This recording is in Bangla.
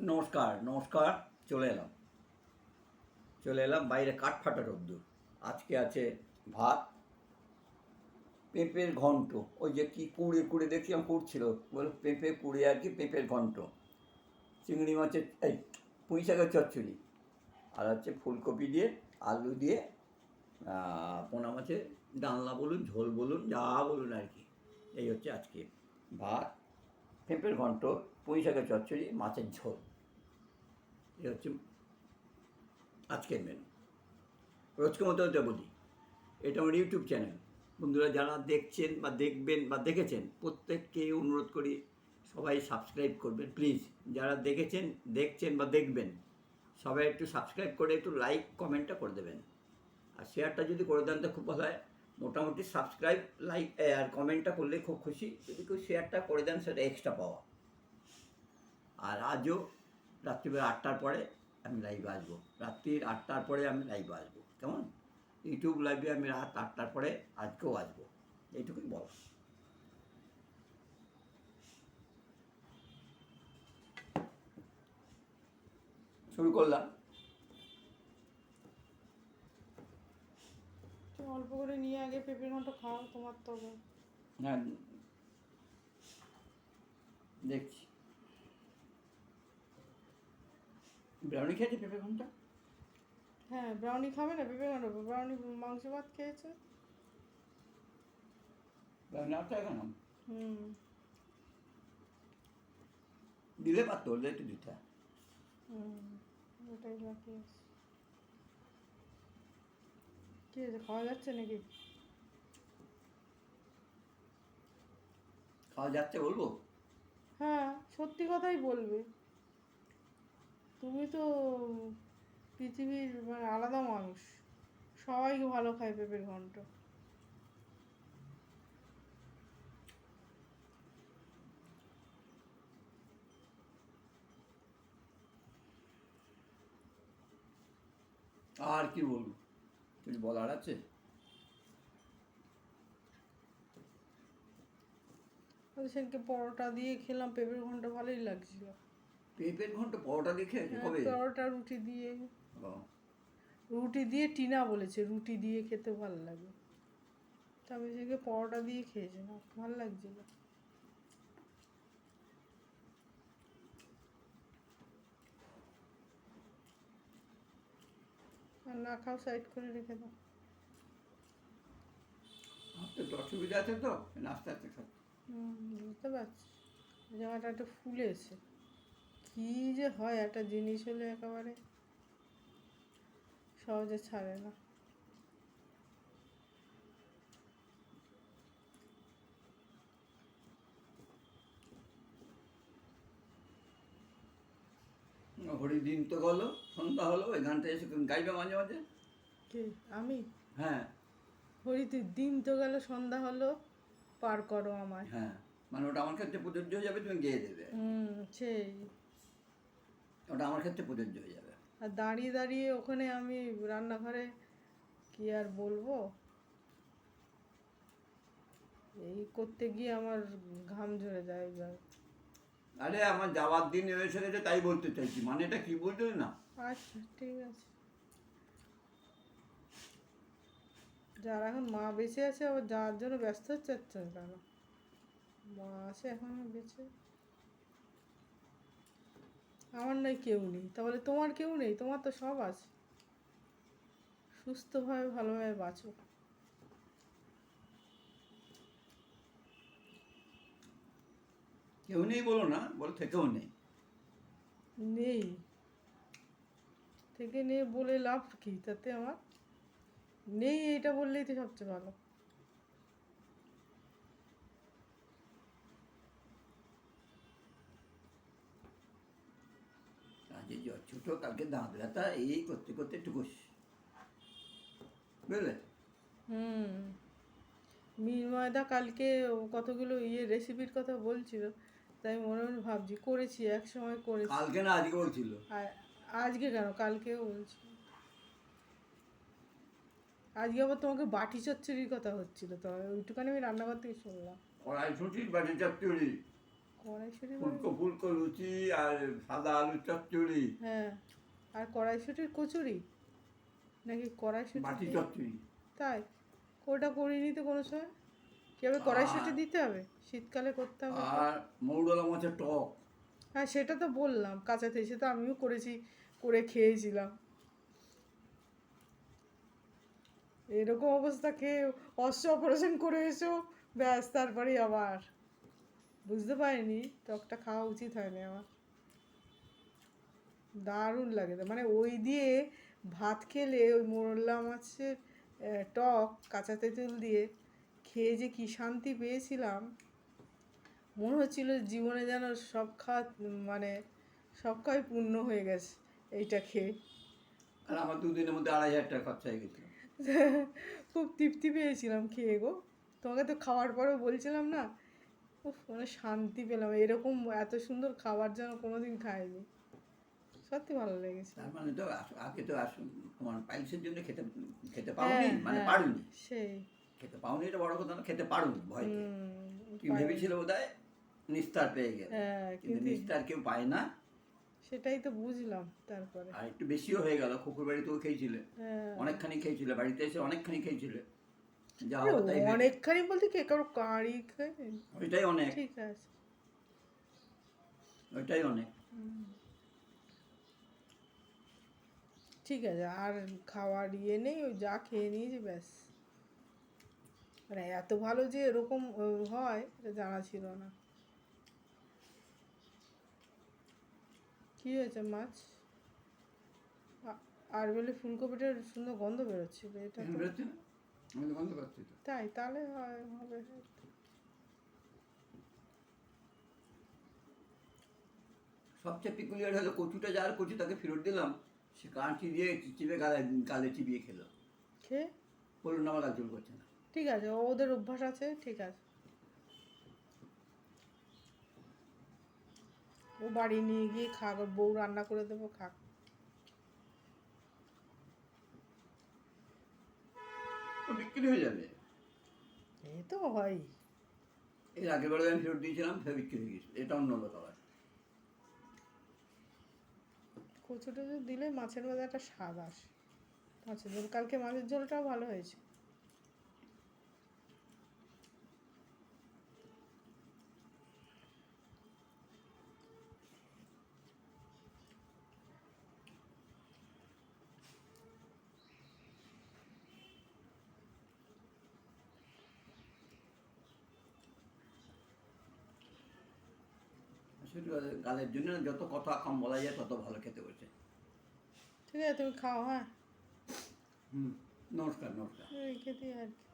নমস্কার নমস্কার। চলে এলাম চলে এলাম বাইরে কাঠফাটা রোদ্দুর। আজকে আছে ভাত, পেঁপের ঘন্ট। ওই যে কি কুড়ে কুড়ে দেখছিলাম কুড়ছিল, বলো পেঁপে কুড়ে আর কি, পেঁপের ঘন্ট, চিংড়ি মাছের এই পুঁই শাকের চচ্চড়ি, আর হচ্ছে ফুলকপি দিয়ে আলু দিয়ে পোনা মাছের ডালনা বলুন, ঝোল বলুন, যা বলুন আর কি। এই হচ্ছে আজকে ভাত, পেঁপের ঘন্ট, পুঁই শাকের চচ্চড়ি, মাছের ঝোল। এই হচ্ছে আজকের মেনু। রোজকে মতো হতে বলি, এটা আমার ইউটিউব চ্যানেল। বন্ধুরা যারা দেখছেন বা দেখবেন বা দেখেছেন, প্রত্যেককে অনুরোধ করি সবাই সাবস্ক্রাইব করবেন প্লিজ। যারা দেখছেন বা দেখবেন, সবাই একটু সাবস্ক্রাইব করে একটু লাইক কমেন্টটা করে দেবেন, আর শেয়ারটা যদি করে দেন তো খুব ভালো হয়। মোটামুটি সাবস্ক্রাইব, লাইক আর কমেন্টটা করলে খুব খুশি। যদি কেউ শেয়ারটা করে দেন সেটা এক্সট্রা পাওয়া। আর আজও রাত্রিবেলা 8টার পরে আমি লাইভে আসবো, রাত্রির 8টার পরে আমি লাইভে আসবো, কেমন? ইউটিউব লাইভে আমি রাত 8টার পরে আজকেও আসবো, এইটুকুই বল। শুরু করলাম। অল্প করে নিয়ে আগে পেঁপের ঘন্ট খাও, তোমার তো হ্যাঁ, দেখছি। ব্রাউনি খেয়েছে পেঁপে ঘন্টা? হ্যাঁ, ব্রাউনি খাবে না পেঁপে ঘন্ট? ব্রাউনি মাংস ভাত খেয়েছে। ব্রাউনি আটটা কেন হুম। দিলে পারতো, ওদের একটু দিতে। হুম, ওটাই বাকি আছে। কি আছে, খাওয়া যাচ্ছে নাকি? খাওয়া যাচ্ছে বলবো? হ্যাঁ, সত্যি কথাই বলবে। তুমি তো পৃথিবীর মানে আলাদা মানুষ। সবাইকে ভালো খায় পেঁপের ঘন্ট। আর কি বলবো, কিছু বলার আছে? সেদিনকে পরোটা দিয়ে খেলাম, পেঁপের ঘন্ট ভালোই লাগছিল। পেঁপের ঘন্টা পরোটা দিয়ে খেয়েছে হ্যাঁ, কবে? পরোটা রুটি দিয়ে। ও, রুটি দিয়ে টিনা বলেছে রুটি দিয়ে খেতে ভালো লাগে। তবে সেদিকে পরোটা দিয়ে খেয়েছে, না ভালো লাগছিল। আর না খাও সাইড করে রেখে দাও। তো একটু অসুবিধা আছে তো, নাস্তা আস্তে খাচ্ছি। বুঝতে পারছি। জামাটা একটু ফুলেছে। কী যে হয়, একটা জিনিস হলে একেবারে সহজে ছাড়ে না। হরিদিন তো গেল, সন্ধ্যা হলো, ওই গানটা এসে গাইবে মাঝে মাঝে। কে? আমি? হ্যাঁ। হরিতে দিন তো গেল, সন্ধ্যা হলো, পার করো আমায়। হ্যাঁ, মানে ওটা আমার ক্ষেত্রে প্রযোজ্য হয়ে যাবে, তুমি গেয়ে দেবে। সেই। ওটা আমার ক্ষেত্রে প্রযোজ্য হয়ে যাবে। আর দাঁড়িয়ে দাঁড়িয়ে ওখানে আমি রান্নাঘরে কি আর বলবো, এই করতে গিয়ে আমার ঘাম ঝরে যায় এইবার। আরে আমার যাওয়ার দিন এসে গেছে, তাই বলতে চাইছি, মানে এটা কি বলতে না। আচ্ছা, ঠিক আছে। যার এখন মা বেঁচে আছে, আবার যার জন্য ব্যস্ত হচ্ছে যাচ্ছে না কেন? মা আছে এখন বেঁচে। আমার নয় কেউ নেই, তাহলে তোমার কেউ নেই? তোমার তো সব আছে। সুস্থভাবে ভালোভাবে বাঁচো। কেউ নেই বলো না, বলো থেকেও নেই। নেই থেকে নেই বলে লাভ কি তাতে আমার? নেই এইটা বললেই তো সবচেয়ে ভালো। আজকে জ্বর ছোটো, কালকে দাঁত ব্যথা, এই করতে করতে টুকুস, বুঝলে? হুম। ময়দা কালকে কতগুলো রেসিপির কথা বলছিল, তাই মনে মনে ভাবছি করেছি, এক সময় করেছি। কালকে না, আজকে বলছিল। আর আজকে কেন, কালকেও বলছি। আজকে আবার তোমাকে বাটি চচ্চড়ির কথা হচ্ছিল, তো ওইটুখানি আমি রান্নাঘর থেকে শুনলাম। কড়াইশুঁটি বাটি চচ্চড়ি। কড়াইশুঁটি মানে ফুলকো ফুলকো লুচি আর সাদা আলুর চচ্চড়ি, হ্যাঁ, আর কড়াইশুঁটির কচুরি নাকি কড়াইশুঁটি বাটি দিয়ে? চচ্চড়ি, তাই? ওটা করিনি তো কোনো সময়। কীভাবে কড়াইশুঁটি দিতে হবে? শীতকালে করতে হবে তো। আর মৌরলা মাছের টক। হ্যাঁ, সেটা তো বললাম কাঁচাতে, সে তো আমিও করেছি, করে খেয়েছিলাম। এরকম অবস্থা খেয়ে অপারেশন করে এসো, ব্যাস তারপরে আবার বুঝতে পারিনি টকটা খাওয়া উচিত হয়নি আমার। দারুণ লাগে তো, মানে ওই দিয়ে ভাত খেলে ওই মোরলা মাছের টক কাঁচা তেঁতুল দিয়ে খেয়ে যে কী শান্তি পেয়েছিলাম, মনে হচ্ছিল জীবনে যেন সব খাওয়া মানে সব খাওয়াই পূর্ণ হয়ে গেছে এইটা খেয়ে। আর আমার 2 দিনের মধ্যে 2,500 টাকা খরচা হয়ে গেছিল। খুব তৃপ্তি পেয়েছিলাম খেয়ে গো। তোমাকে তো খাওয়ার পরেও বলছিলাম না, উফ মানে শান্তি পেলাম, এরকম এত সুন্দর খাবার যেন কোনোদিন খাইনি। সত্যি ভালো লেগেছে। তার মানে তো আগে তো তোমার পাইলসের জন্য খেতে খেতে হ্যাঁ পাওনি, মানে হ্যাঁ, পারুনি। সেই খেতে পাওনি এটা বড় কথা না, খেতে পারুনি ভয়তে। তুমি পারো। ভেবেছিলে বোধহয় নিস্তার পেয়ে গেলে, হ্যাঁ, কিন্তু কিন্তু নিস্তার কেউ পায় না। সেটাই তো বুঝলাম তারপরে। আর একটু বেশিও হয়ে গেল, কুকুর বাড়িতেও খেয়েছিলে, হ্যাঁ, অনেকখানি খেয়েছিলে, বাড়িতে এসে অনেকখানি খেয়েছিলে, যা আরে হওয়ার তাই হয়েছে। অনেকখানি বলতে কি কারো কাঁড়ি খাই। ওইটাই অনেক, ঠিক আছে। ওইটাই অনেক। ঠিক আছে, আর খাওয়ার ইয়ে নেই, ওই যা খেয়ে নিয়েছি ব্যাস। মানে এত ভালো যে এরকম হয় এটা জানা ছিল না। কি হয়েছে মাছ? আর বলে ফুলকপিটার সুন্দর গন্ধ বেরোচ্ছিল, এটা এখন তো। বেরোচ্ছে না, আমি তো বন্ধ করছি তো। তাই তাহলে হবে। সবচেয়ে পিকুলিয়ার হলো কচুটা, যার কচু তাকে ফেরত দিলাম, সে কাঁচি দিয়ে চিপে গালে চিবিয়ে খেলো। খেয়ে বলুন আমার গাল চুল করছে না। ঠিক আছে, ওদের অভ্যাস আছে, ঠিক আছে। ও বাড়ি নিয়ে গিয়ে খাক, ওর বউ রান্না করে দেবো, খাক। ও বিক্রি হয়ে যাবে। এই তো হয়। এর আগের বেলা আমি ফেরত দিয়েছিলাম, ফের বিক্রি হয়ে গেছে, এটা অন্য লোক আবার। কচু টচু দিলে মাছের মধ্যে একটা স্বাদ আসে। মাছের ঝোল, কালকে মাছের ঝোলটাও ভালো হয়েছে। সেটা গালের জন্য যত কথা কম বলা যায় তত ভালো খেতে বলছে। ঠিক আছে, তুমি খাও। হ্যাঁ, হুম, নমস্কার নমস্কার। রেখে দিই আর কি।